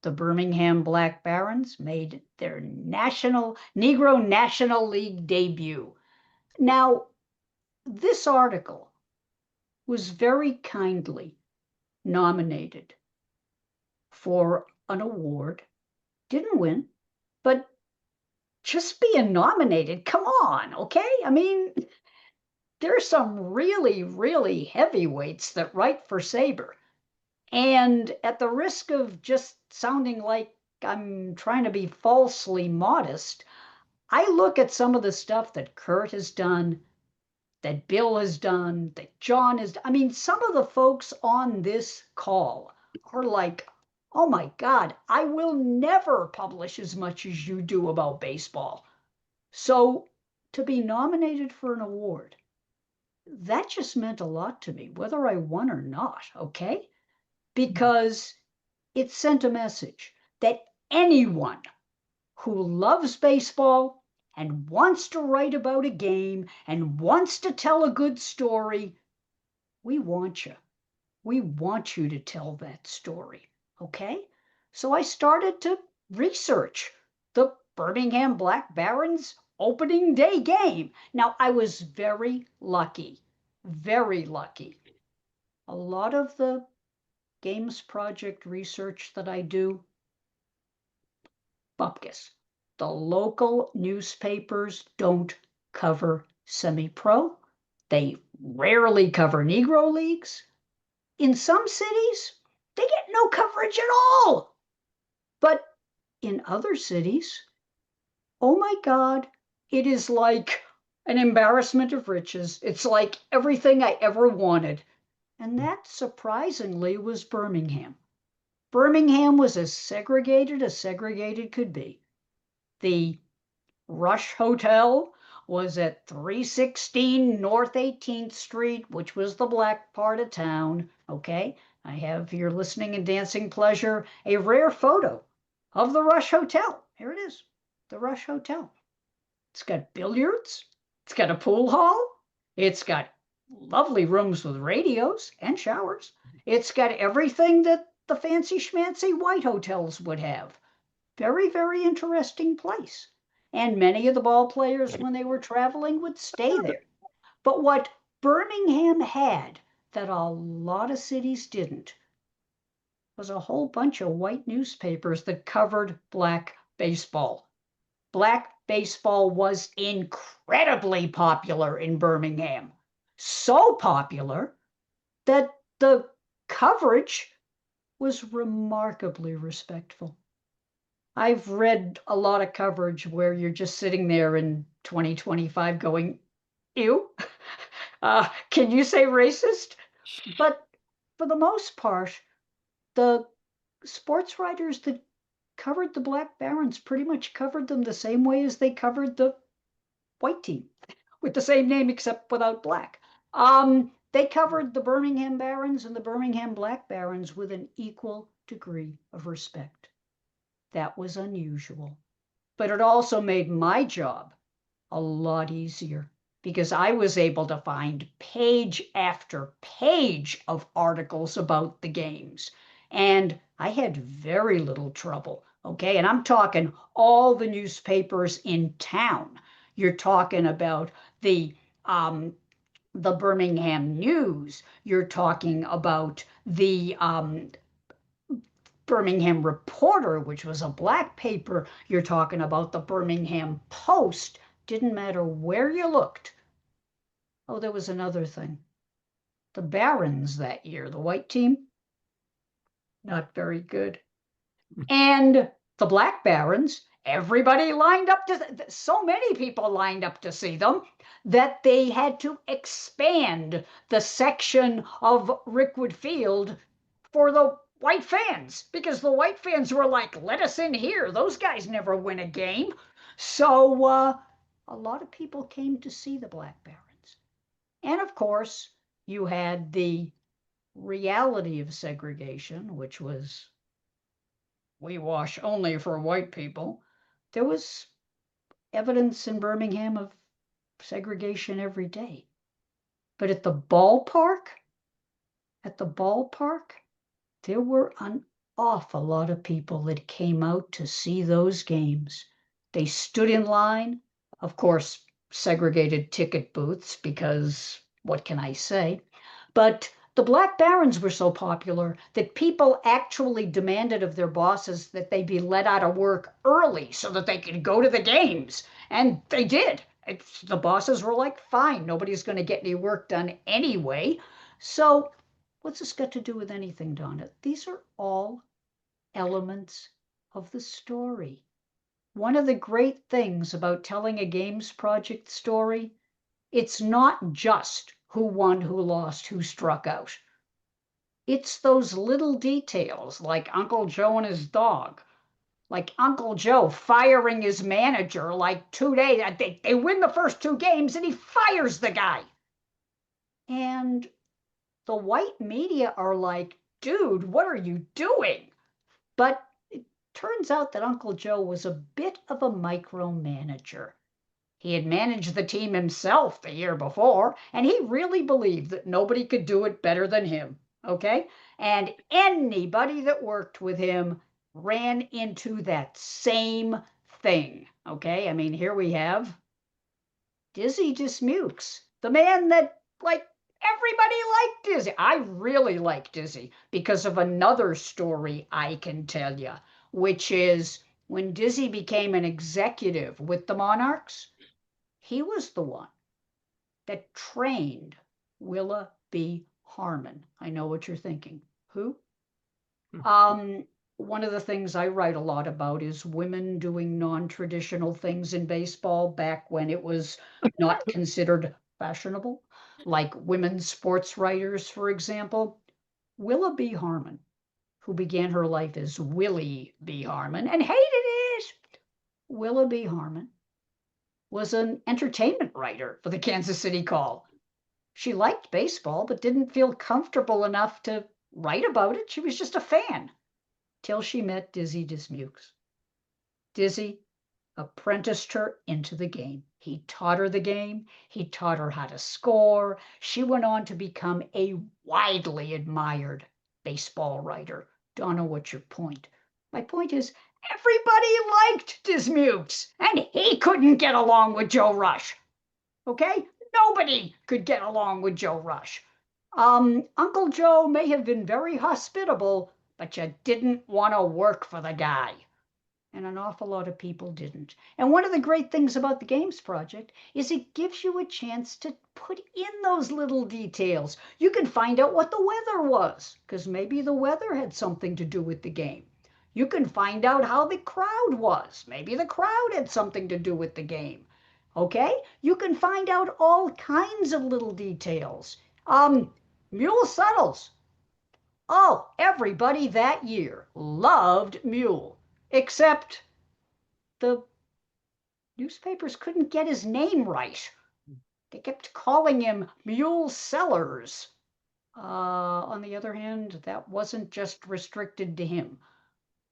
the Birmingham Black Barons made their Negro National League debut. Now, this article was very kindly nominated for an award. Didn't win, but just being nominated, come on, okay? I mean, there's some really, really heavyweights that write for SABR. And at the risk of just sounding like I'm trying to be falsely modest, I look at some of the stuff that Kurt has done, that Bill has done, that John has done. I mean, some of the folks on this call are like, oh my God, I will never publish as much as you do about baseball. So to be nominated for an award, that just meant a lot to me, whether I won or not, okay? Because it sent a message that anyone who loves baseball and wants to write about a game and wants to tell a good story, we want you. We want you to tell that story, okay? So I started to research the Birmingham Black Barons opening day game. Now, I was very lucky, very lucky. A lot of the Games Project research that I do, bupkis. The local newspapers don't cover semi-pro. They rarely cover Negro Leagues. In some cities, they get no coverage at all. But in other cities, oh my God, it is like an embarrassment of riches. It's like everything I ever wanted. And that surprisingly was Birmingham. Birmingham was as segregated could be. The Rush Hotel was at 316 North 18th Street, which was the black part of town. Okay, I have your listening and dancing pleasure, a rare photo of the Rush Hotel. Here it is, the Rush Hotel. It's got billiards, it's got a pool hall, it's got lovely rooms with radios and showers. It's got everything that the fancy schmancy white hotels would have. Very, very interesting place. And many of the ball players, when they were traveling, would stay there. But what Birmingham had that a lot of cities didn't was a whole bunch of white newspapers that covered black baseball. Black baseball was incredibly popular in Birmingham. So popular that the coverage was remarkably respectful. I've read a lot of coverage where you're just sitting there in 2025 going, ew, can you say racist? But for the most part, the sports writers that covered the Black Barons pretty much covered them the same way as they covered the white team, with the same name except without black. They covered the Birmingham Barons and the Birmingham Black Barons with an equal degree of respect. That was unusual, but it also made my job a lot easier because I was able to find page after page of articles about the games. And I had very little trouble, okay? And I'm talking all the newspapers in town. You're talking about the Birmingham News. You're talking about the Birmingham Reporter, which was a black paper. You're talking about the Birmingham Post. Didn't matter where you looked. Oh, there was another thing. The Barons that year, the white team, not very good. And the Black Barons, everybody lined up so many people lined up to see them that they had to expand the section of Rickwood Field for the white fans, because the white fans were like, let us in here. Those guys never win a game. So a lot of people came to see the Black Barons. And of course, you had the reality of segregation, which was we wash only for white people. There was evidence in Birmingham of segregation every day. But at the ballpark, there were an awful lot of people that came out to see those games. They stood in line, of course, segregated ticket booths, because what can I say? But the Black Barons were so popular that people actually demanded of their bosses that they be let out of work early so that they could go to the games. And they did. The bosses were like, fine, nobody's going to get any work done anyway. So What's this got to do with anything, Donna? These are all elements of the story. One of the great things about telling a Games Project story, it's not just who won, who lost, who struck out. It's those little details like Uncle Joe and his dog, like Uncle Joe firing his manager like 2 days. They win the first 2 games and he fires the guy. And the white media are like, dude, what are you doing? But it turns out that Uncle Joe was a bit of a micromanager. He had managed the team himself the year before, and he really believed that nobody could do it better than him, okay? And anybody that worked with him ran into that same thing, okay? I mean, here we have Dizzy Dismukes, the man that, like, everybody liked Dizzy. I really like Dizzy because of another story I can tell you, which is when Dizzy became an executive with the Monarchs, he was the one that trained Willa B. Harmon. I know what you're thinking. Who? One of the things I write a lot about is women doing non-traditional things in baseball back when it was not considered fashionable, like women sports writers, for example. Willa B. Harmon, who began her life as Willie B. Harmon and hated it. Willa B. Harmon was an entertainment writer for the Kansas City Call. She liked baseball, but didn't feel comfortable enough to write about it. She was just a fan till she met Dizzy Dismukes. Dizzy apprenticed her into the game. He taught her the game. He taught her how to score. She went on to become a widely admired baseball writer. Donna, what's your point? My point is, everybody liked Dismukes, and he couldn't get along with Joe Rush. Okay? Nobody could get along with Joe Rush. Uncle Joe may have been very hospitable, but you didn't want to work for the guy. And an awful lot of people didn't. And one of the great things about the Games Project is it gives you a chance to put in those little details. You can find out what the weather was, because maybe the weather had something to do with the game. You can find out how the crowd was. Maybe the crowd had something to do with the game. Okay? You can find out all kinds of little details. Mule Settles. Oh, everybody that year loved Mule, except the newspapers couldn't get his name right. They kept calling him Mule Sellers. On the other hand, that wasn't just restricted to him.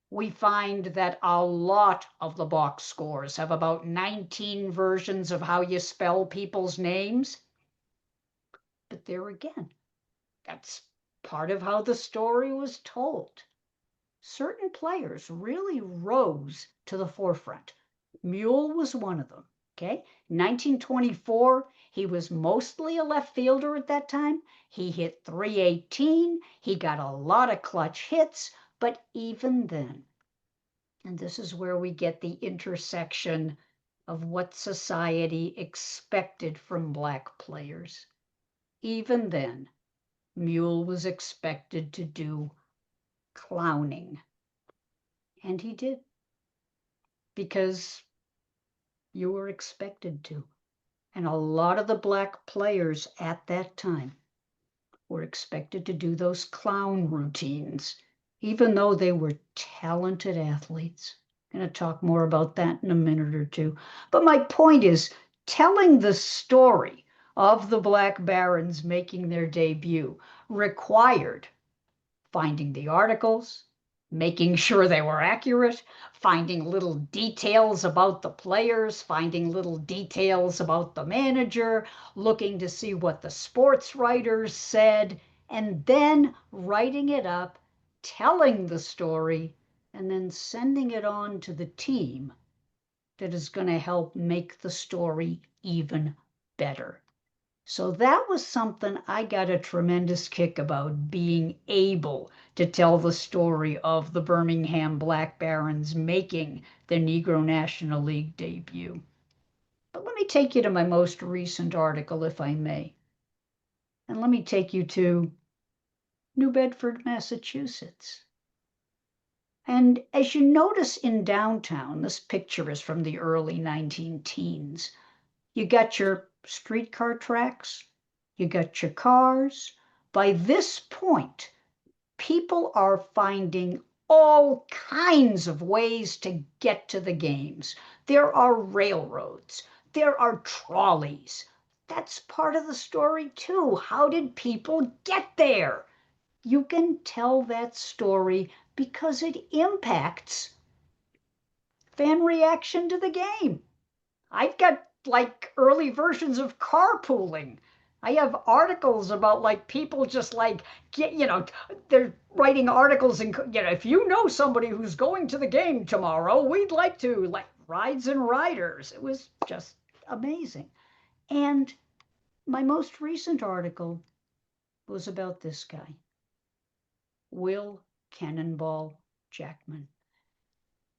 We find that a lot of the box scores have about 19 versions of how you spell people's names. But there again, that's part of how the story was told. Certain players really rose to the forefront. Mule was one of them. Okay, 1924, he was mostly a left fielder at that time. He hit .318. He got a lot of clutch hits, but even then, and this is where we get the intersection of what society expected from Black players. Even then, Mule was expected to do clowning. And he did. Because you were expected to. And a lot of the Black players at that time were expected to do those clown routines, even though they were talented athletes. I'm going to talk more about that in a minute or two. But my point is, telling the story of the Black Barons making their debut required finding the articles, making sure they were accurate, finding little details about the players, finding little details about the manager, looking to see what the sports writers said, and then writing it up, telling the story, and then sending it on to the team that is going to help make the story even better. So that was something I got a tremendous kick about, being able to tell the story of the Birmingham Black Barons making the Negro National League debut. But let me take you to my most recent article, if I may. And let me take you to New Bedford, Massachusetts. And as you notice in downtown, this picture is from the early 19 teens. You got your streetcar tracks, you got your cars. By this point, people are finding all kinds of ways to get to the games. There are railroads, there are trolleys. That's part of the story too. How did people get there? You can tell that story because it impacts fan reaction to the game. I've got like early versions of carpooling. I have articles about like people just like they're writing articles and if you know somebody who's going to the game tomorrow, we'd like to, like rides and riders. It was just amazing. And my most recent article was about this guy, Will Cannonball Jackman.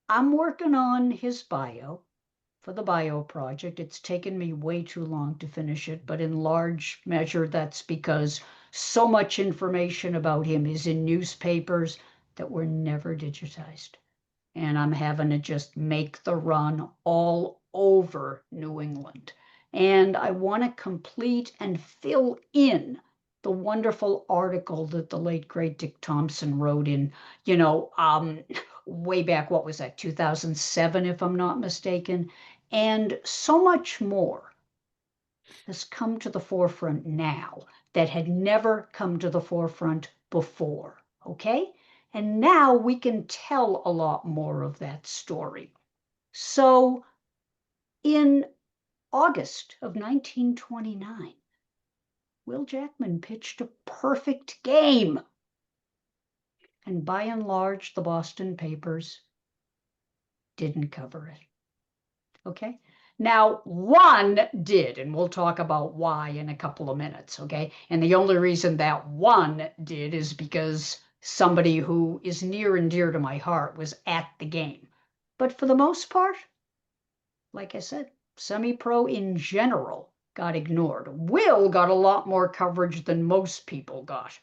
I'm working on his bio for the bio project. It's taken me way too long to finish it, but in large measure, that's because so much information about him is in newspapers that were never digitized. And I'm having to just make the run all over New England. And I want to complete and fill in the wonderful article that the late great Dick Thompson wrote in, way back, what was that, 2007, if I'm not mistaken. And so much more has come to the forefront now that had never come to the forefront before, okay? And now we can tell a lot more of that story. So in August of 1929, Will Jackman pitched a perfect game. And by and large, the Boston papers didn't cover it. Okay? Now, one did, and we'll talk about why in a couple of minutes, okay? And the only reason that one did is because somebody who is near and dear to my heart was at the game. But for the most part, like I said, semi-pro in general got ignored. Will got a lot more coverage than most people got.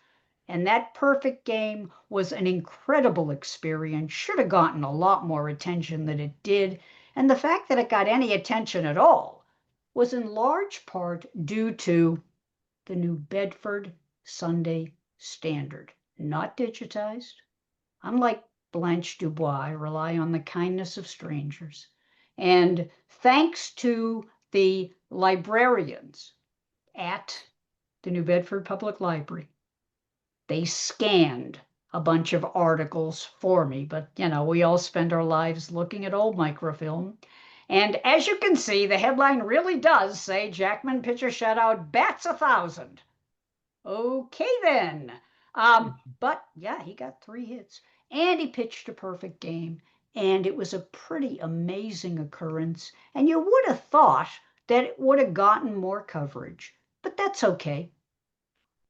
And that perfect game was an incredible experience, should have gotten a lot more attention than it did. And the fact that it got any attention at all was in large part due to the New Bedford Sunday Standard, not digitized. Unlike Blanche Dubois, I rely on the kindness of strangers. And thanks to the librarians at the New Bedford Public Library, they scanned a bunch of articles for me. But, we all spend our lives looking at old microfilm. And as you can see, the headline really does say Jackman pitcher shutout, bats 1,000. Okay, then. But, yeah, he got 3 hits. And he pitched a perfect game. And it was a pretty amazing occurrence. And you would have thought that it would have gotten more coverage. But that's okay.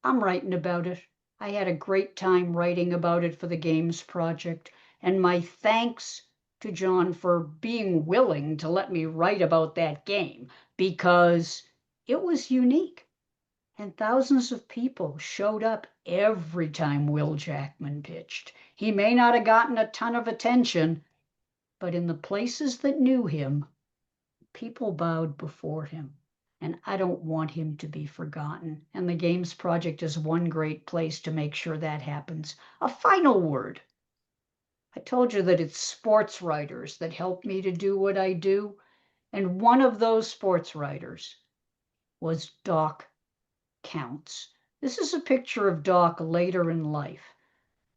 I'm writing about it. I had a great time writing about it for the Games Project. And my thanks to John for being willing to let me write about that game, because it was unique. And thousands of people showed up every time Will Jackman pitched. He may not have gotten a ton of attention, but in the places that knew him, people bowed before him. And I don't want him to be forgotten. And the Games Project is one great place to make sure that happens. A final word. I told you that it's sports writers that help me to do what I do. And one of those sports writers was Doc Counts. This is a picture of Doc later in life.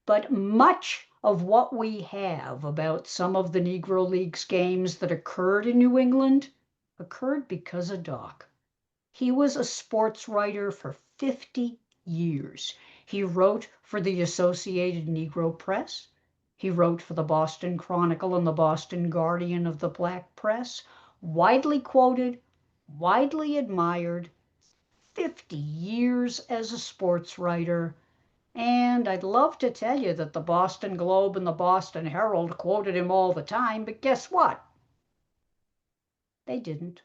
But much of what we have about some of the Negro Leagues games that occurred in New England occurred because of Doc. He was a sports writer for 50 years. He wrote for the Associated Negro Press. He wrote for the Boston Chronicle and the Boston Guardian of the Black Press. Widely quoted, widely admired, 50 years as a sports writer. And I'd love to tell you that the Boston Globe and the Boston Herald quoted him all the time, but guess what? They didn't.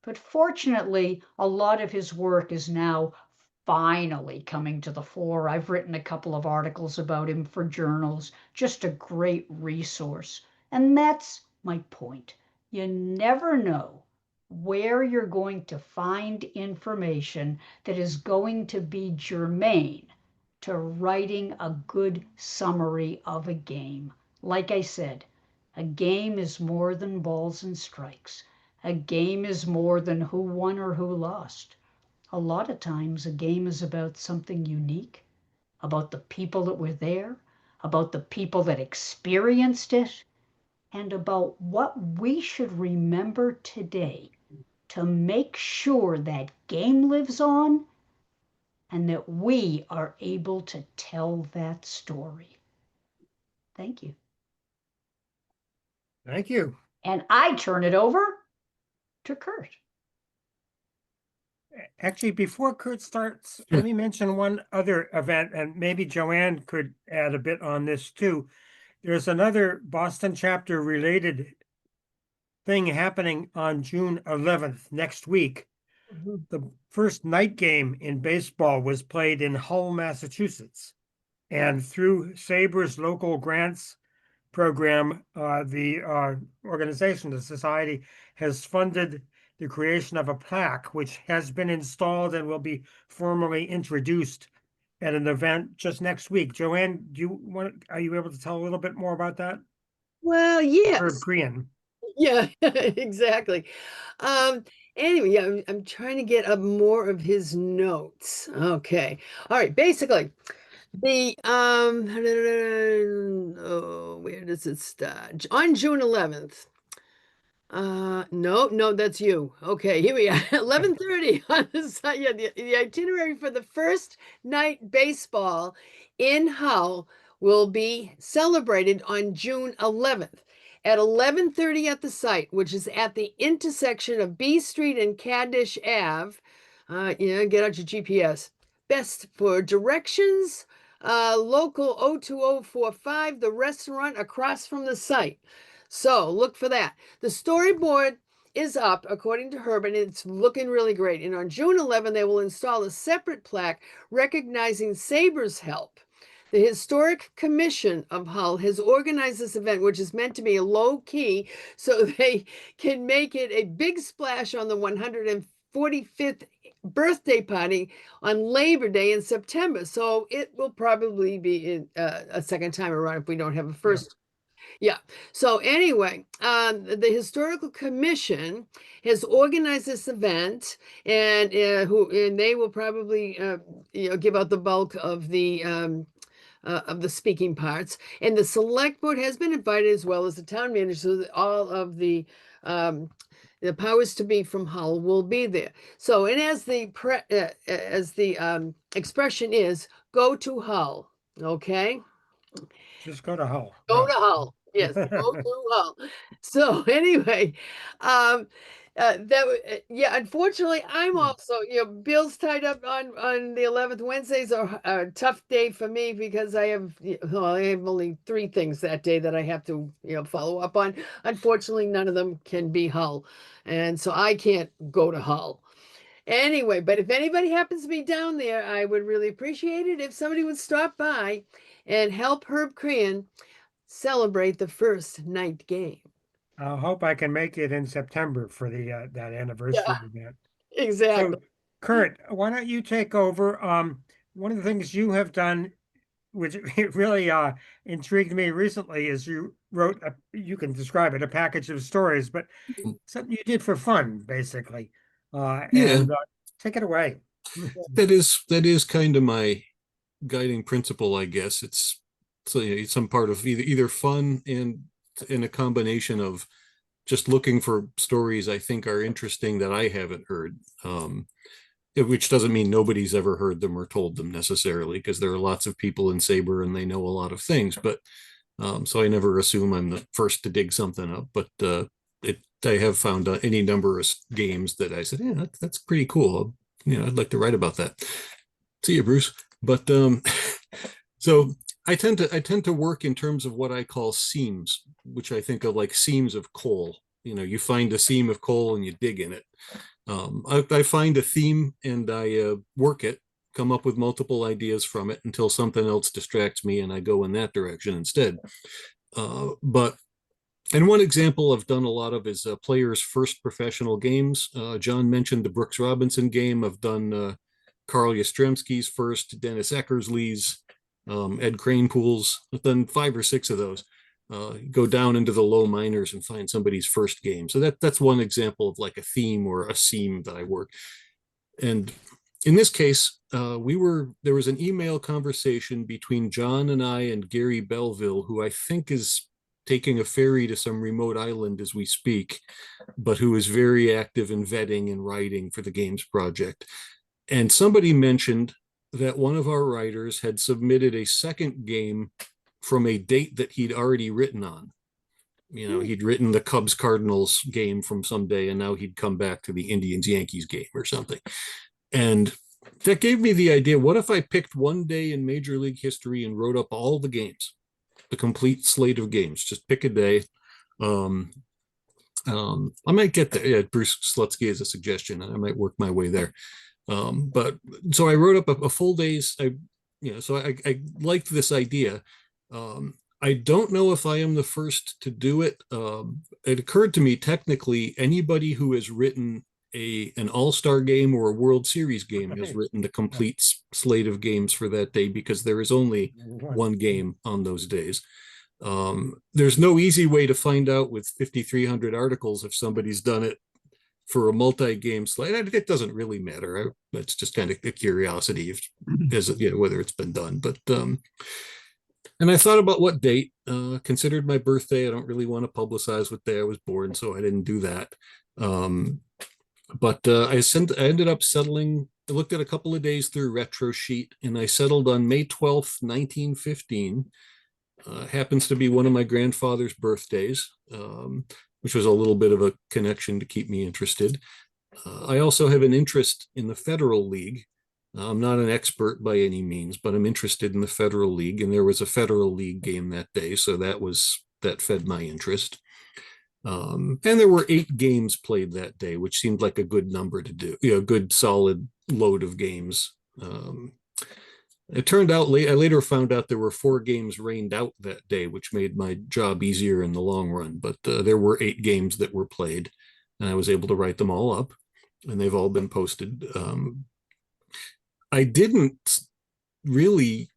But fortunately, a lot of his work is now finally coming to the fore. I've written a couple of articles about him for journals, just a great resource. And that's my point. You never know where you're going to find information that is going to be germane to writing a good summary of a game. Like I said, a game is more than balls and strikes. A game is more than who won or who lost. A lot of times, a game is about something unique, about the people that were there, about the people that experienced it, and about what we should remember today to make sure that game lives on and that we are able to tell that story. Thank you. Thank you. And I turn it over to Kurt. Actually, before Kurt starts, let me mention one other event, and maybe Joanne could add a bit on this too. There's another Boston chapter related thing happening on June 11th, next week. The first night game in baseball was played in Hull, Massachusetts. And through SABR's local grants program, the organization, the society, has funded the creation of a plaque, which has been installed and will be formally introduced at an event just next week. Joanne, are you able to tell a little bit more about that? Well, yes. Herb Korean. Yeah, exactly. Anyway, yeah, I'm trying to get up more of his notes. Okay. All right. Basically, the oh, where does it start? On June 11th. No, that's you. Okay, here we are. 11:30 on the side. Yeah, the itinerary for the first night baseball in Hull will be celebrated on June 11th at 11:30 at the site, which is at the intersection of B Street and Caddish Ave. Get out your GPS. Best for directions, local 02045, the restaurant across from the site. So look for that. The storyboard is up, according to Herb, and it's looking really great. And on June 11, they will install a separate plaque recognizing SABR's help. The Historic Commission of Hull has organized this event, which is meant to be a low key, so they can make it a big splash on the 145th birthday party on Labor Day in September. So it will probably be a second time around if we don't have a first. Yeah. So anyway, the Historical Commission has organized this event, and they will probably give out the bulk of the speaking parts. And the select board has been invited, as well as the town manager, so that all of the powers to be from Hull will be there. So, and as the expression is, go to Hull. Okay. Just go to Hull. Go to Hull. Yes, go to Hull. So anyway, unfortunately, I'm also, Bill's tied up on the 11th. Wednesdays are a tough day for me because I have only 3 things that day that I have to, follow up on. Unfortunately, none of them can be Hull. And so I can't go to Hull. Anyway, but if anybody happens to be down there, I would really appreciate it if somebody would stop by and help Herb Korean celebrate the first night game. I hope I can make it in September for the that anniversary event. Exactly. So, Kurt, why don't you take over? One of the things you have done, which really intrigued me recently, is you wrote you can describe it, a package of stories, but something you did for fun, basically. And take it away. That is kind of my guiding principle, I guess. It's some part of either fun and in a combination of just looking for stories I think are interesting that I haven't heard, which doesn't mean nobody's ever heard them or told them necessarily, because there are lots of people in SABR and they know a lot of things, but so I never assume I'm the first to dig something up, but I have found any number of games that I said, yeah, that's pretty cool. I'd like to write about that. See you, Bruce. But so I tend to work in terms of what I call seams, which I think of like seams of coal. You find a seam of coal and you dig in it. I find a theme and I work it, come up with multiple ideas from it until something else distracts me and I go in that direction instead. And one example I've done a lot of is players' first professional games. John mentioned the Brooks Robinson game. I've done Carl Yastrzemski's first, Dennis Eckersley's, Ed Kranepool's. I've done 5 or 6 of those. Go down into the low minors and find somebody's first game. So that's one example of like a theme or a seam that I work. And in this case, there was an email conversation between John and I and Gary Belleville, who I think is taking a ferry to some remote island as we speak, but who is very active in vetting and writing for the Games Project. And somebody mentioned that one of our writers had submitted a second game from a date that he'd already written on. You know, he'd written the Cubs Cardinals game from some day, and now he'd come back to the Indians Yankees game or something. And that gave me the idea, what if I picked one day in Major League history and wrote up all the games, the complete slate of games, just pick a day. I might get there. Yeah, Bruce Slutsky is a suggestion. I might work my way there. But so I wrote up a full day's, so I liked this idea. I don't know if I am the first to do it. It occurred to me, technically, anybody who has written an all-star game or a World Series game has written the complete slate of games for that day, because there is only one game on those days. There's no easy way to find out with 5,300 articles if somebody's done it for a multi-game slate. It doesn't really matter. That's just kind of a curiosity, whether it's been done. But and I thought about what date, considered my birthday. I don't really want to publicize what day I was born, so I didn't do that. But I ended up settling. I looked at a couple of days through Retro Sheet, and I settled on May 12th, 1915. Happens to be one of my grandfather's birthdays, which was a little bit of a connection to keep me interested. I also have an interest in the Federal League. I'm not an expert by any means, but I'm interested in the Federal League, and there was a Federal League game that day, so that fed my interest. And there were 8 games played that day, which seemed like a good number to do, a good solid load of games. It turned out I later found out there were 4 games rained out that day, which made my job easier in the long run. But there were 8 games that were played, and I was able to write them all up, and they've all been posted. I didn't really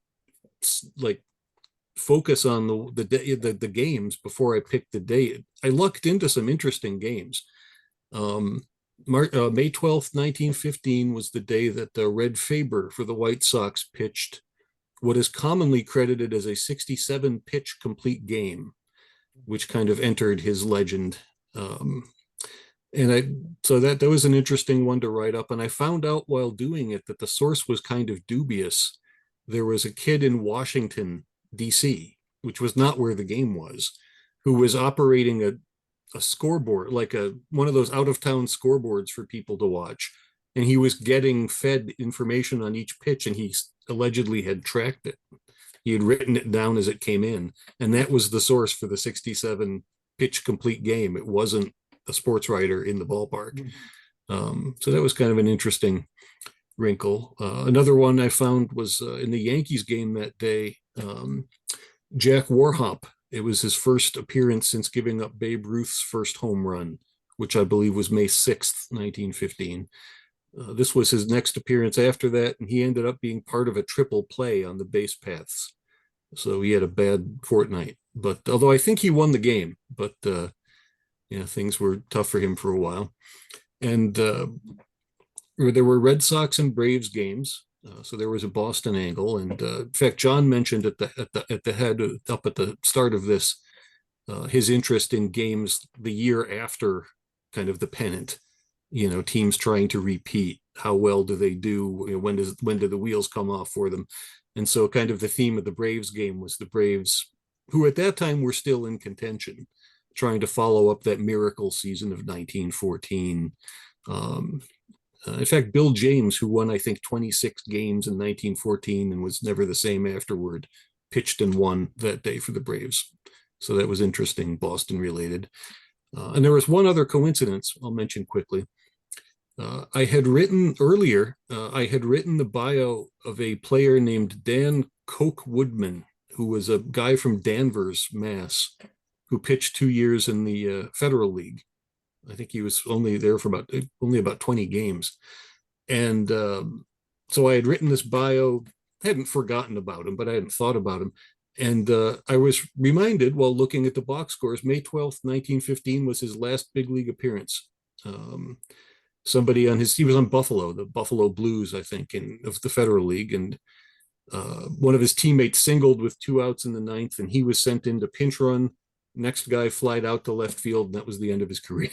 focus on the games before I picked the date. I lucked into some interesting games. May 12th, 1915 was the day that Red Faber for the White Sox pitched what is commonly credited as a 67 pitch complete game, which kind of entered his legend. So that was an interesting one to write up. And I found out while doing it that the source was kind of dubious. There was a kid in Washington, DC, which was not where the game was, who was operating a scoreboard, like one of those out-of-town scoreboards for people to watch. And he was getting fed information on each pitch, and he allegedly had tracked it. He had written it down as it came in. And that was the source for the 67 pitch complete game. It wasn't a sports writer in the ballpark. So that was kind of an interesting wrinkle. Another one I found was in the Yankees game that day, Jack Warhop. It was his first appearance since giving up Babe Ruth's first home run, which I believe was May 6th, 1915. This was his next appearance after that, and he ended up being part of a triple play on the base paths. So he had a bad fortnight. But although I think he won the game, but things were tough for him for a while. And there were Red Sox and Braves games. So there was a Boston angle, and in fact, John mentioned at the head up at the start of this his interest in games the year after kind of the pennant. Teams trying to repeat. How well do they do? When do the wheels come off for them? And so, kind of the theme of the Braves game was the Braves, who at that time were still in contention, trying to follow up that miracle season of 1914. In fact, Bill James, who won, I think, 26 games in 1914 and was never the same afterward, pitched and won that day for the Braves. So that was interesting, Boston related. And there was one other coincidence I'll mention quickly. I had written earlier, I had written the bio of a player named Dan Coke Woodman, who was a guy from Danvers, Mass, who pitched 2 years in the Federal League. I think he was only there for about 20 games. And so I had written this bio, hadn't forgotten about him, but I hadn't thought about him. And I was reminded while looking at the box scores, May 12th, 1915 was his last big league appearance. Somebody he was on Buffalo, the Buffalo Blues, I think, of the Federal League. And one of his teammates singled with 2 outs in the ninth, and he was sent in to pinch run. Next guy flied out to left field, and that was the end of his career.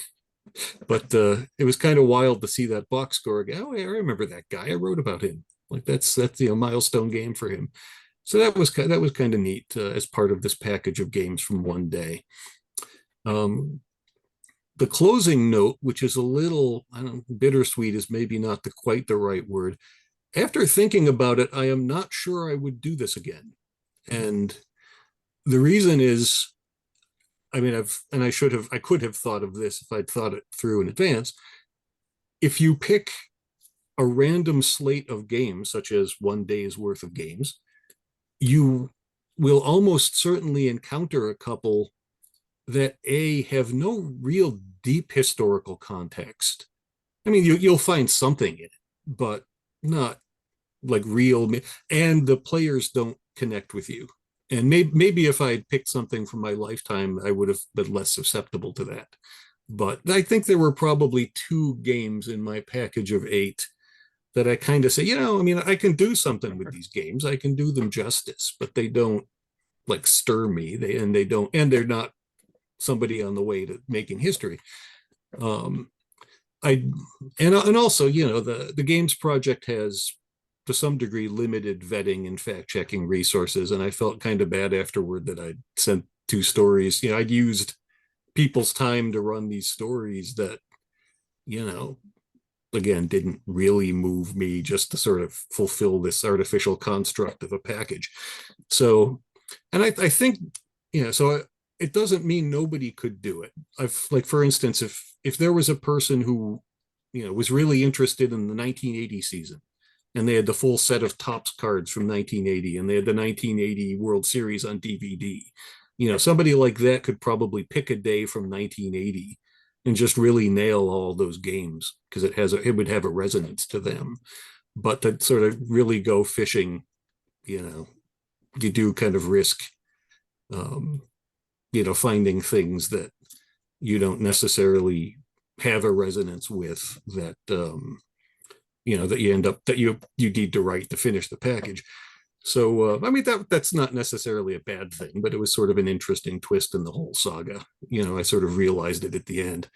But it was kind of wild to see that box score again. Oh, I remember that guy. I wrote about him. Like that's a milestone game for him. So that was kind of neat as part of this package of games from one day. The closing note, which is a little, I don't know, bittersweet is maybe not quite the right word. After thinking about it, I am not sure I would do this again. And the reason is, I mean, I could have thought of this if I'd thought it through in advance. If you pick a random slate of games, such as one day's worth of games, you will almost certainly encounter a couple that have no real deep historical context. I mean, you'll find something in it, but not like real, and the players don't connect with you. And maybe if I had picked something from my lifetime, I would have been less susceptible to that. But I think there were probably 2 games in my package of 8 that I kind of say, I mean, I can do something with these games. I can do them justice, but they don't like stir me. They're not somebody on the way to making history. And also, the Games Project has, to some degree, limited vetting and fact-checking resources, and I felt kind of bad afterward that I'd sent 2 stories. I'd used people's time to run these stories that, again, didn't really move me, just to sort of fulfill this artificial construct of a package. So, and I think, so it doesn't mean nobody could do it. Like, for instance, if there was a person who, was really interested in the 1980 season, and they had the full set of Topps cards from 1980, and they had the 1980 World Series on DVD, somebody like that could probably pick a day from 1980 and just really nail all those games, because it would have a resonance to them. But to sort of really go fishing, you do kind of risk, finding things that you don't necessarily have a resonance with, that that you end up that you need to write to finish the package. So I mean, that's not necessarily a bad thing, but it was sort of an interesting twist in the whole saga. I sort of realized it at the end,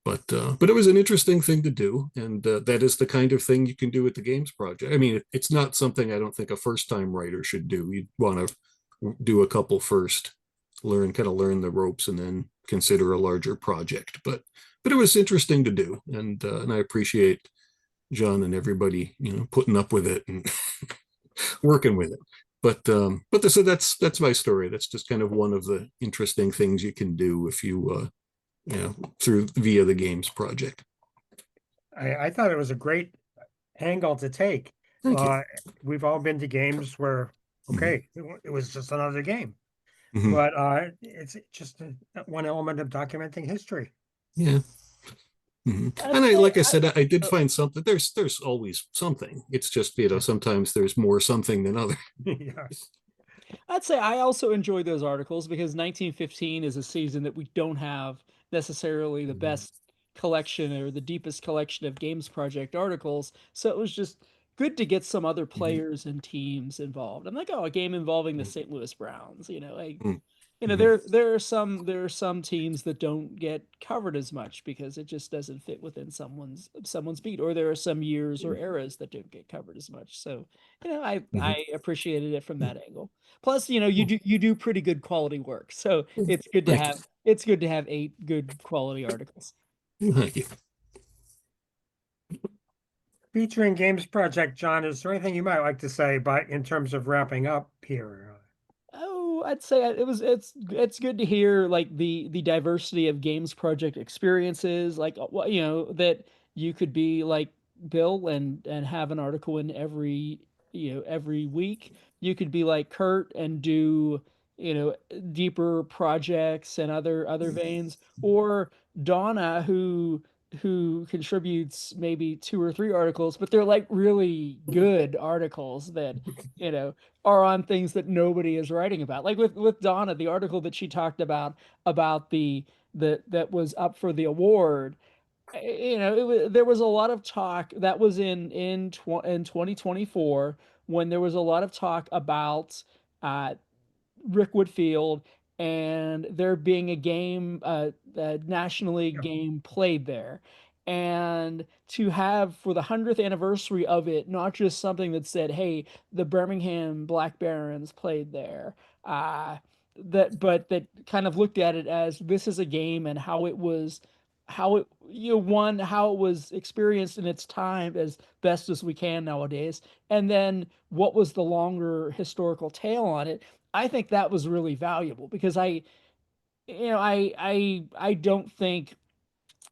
but it was an interesting thing to do, and that is the kind of thing you can do with the Games Project. I mean, it's not something I don't think a first-time writer should do. You'd want to do a couple first, learn the ropes, and then consider a larger project. But it was interesting to do, and I appreciate John and everybody, putting up with it and working with it. But so that's my story. That's just kind of one of the interesting things you can do if you via the Games Project. I thought it was a great angle to take. Thank you. We've all been to games where, okay, it was just another game, Mhm. but it's just one element of documenting history. Yeah. And like I said, I did find something. There's always something. It's just, sometimes there's more something than other. Yeah. I'd say I also enjoy those articles because 1915 is a season that we don't have necessarily the best collection or the deepest collection of Games Project articles. So it was just good to get some other players and teams involved. I'm like, oh, a game involving the St. Louis Browns, there are some teams that don't get covered as much because it just doesn't fit within someone's beat, or there are some years or eras that don't get covered as much. So, I appreciated it from that angle. Plus, you do pretty good quality work. So it's good to have 8 good quality articles. Thank you. Featuring Games Project, John, is there anything you might like to say in terms of wrapping up here? Oh, I'd say it's good to hear like the diversity of Games Project experiences, like that you could be like Bill and have an article in every week. You could be like Kurt and do deeper projects and other veins, or Donna who contributes maybe 2 or 3 articles, but they're like really good articles that are on things that nobody is writing about. Like with Donna, the article that she talked about that was up for the award. There was a lot of talk that was in 2024, when there was a lot of talk about uh, Rick Whitfield and there being a game, a National League Yeah. game played there. And to have, for the 100th anniversary of it, not just something that said, hey, the Birmingham Black Barons played there, but that kind of looked at it as this is a game and how it was, how it, how it was experienced in its time as best as we can nowadays. And then what was the longer historical tale on it. I think that was really valuable because I don't think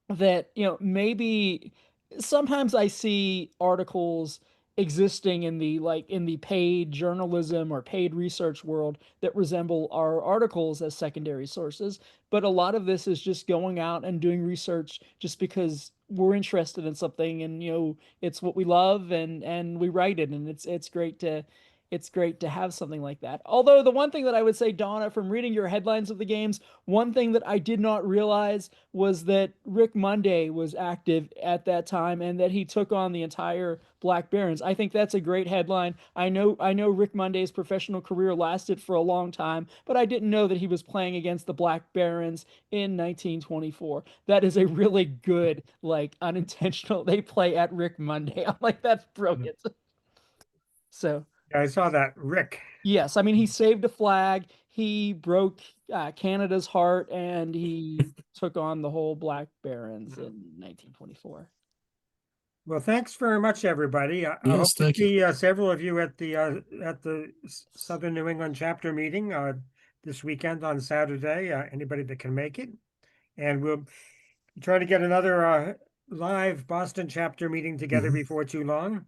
that, maybe sometimes I see articles existing in the paid journalism or paid research world that resemble our articles as secondary sources, but a lot of this is just going out and doing research just because we're interested in something, and it's what we love, and we write it, and it's great to have something like that. Although the one thing that I would say, Donna, from reading your headlines of the games, one thing that I did not realize was that Rick Monday was active at that time and that he took on the entire Black Barons. I think that's a great headline. I know Rick Monday's professional career lasted for a long time, but I didn't know that he was playing against the Black Barons in 1924. That is a really good, like, unintentional, they play at Rick Monday. I'm like, that's brilliant. So Yeah, I saw that, Rick. yes, I mean, he saved a flag, he broke Canada's heart, and he took on the whole Black Barons in 1924. Well, thanks very much, everybody. I hope Yes, to thank you. see several of you at the Southern New England chapter meeting this weekend on Saturday. Anybody that can make it, and we'll try to get another live Boston chapter meeting together Mhm. before too long.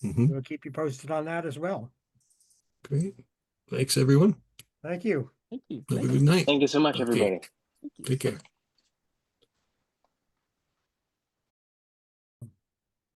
Mhm. We'll keep you posted on that as well. Great. Thanks, everyone. Thank you. Thank you. Have a Thank good you. night. Thank you so much, Okay. everybody. Thank you. Take care.